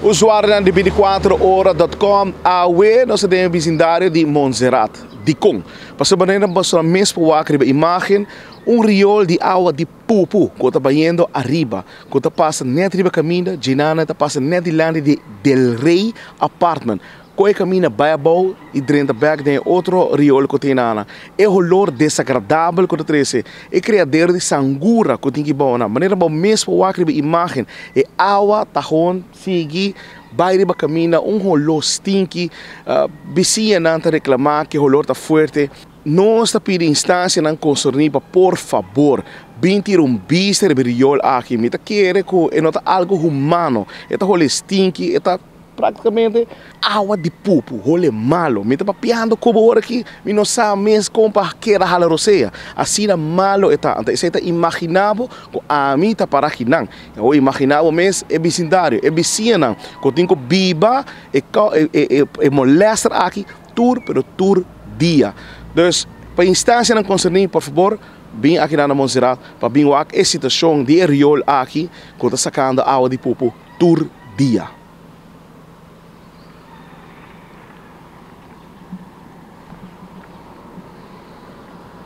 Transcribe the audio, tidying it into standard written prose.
Usuário de 24horas.com, awe nossa tem vecindário de Montserrat, de Kong. Para maneira para mesmo a imagem, rio de água de pupu, que está banhando arriba, que está passando net arriba caminho, Ginana está passando net de land de Del Rey Apartment. Quando caminha Bible e dentro back tem outro rio que tem nana. É o olor desagradável que tem. É criador de sangura que tem que bonar. Maneira bom mesmo o acre imagem. É água tahon sigi baile ba caminha olor stinky. Vizinha não tá reclamar que o olor tá forte. Nós está pedindo instância não concernir por favor. Bintir bister beriol aqui. Me tá querer que é nota algo humano. É tá olor stinky. É tá praticamente água de pupo, rolê malo. Me tá papiando como agora aqui, me não sabe mesmo como para que era a roceia. Assim é malo está. Então, você está imaginando que a mim está para aqui não. Eu imaginava mesmo é vecindário, é vizinha que eu tenho que biba e molesta aqui tur dia. Então, para instância não concernir, por favor, vem aqui na Montserrat para vir a situação de riol aqui que está sacando água de pupo tur dia.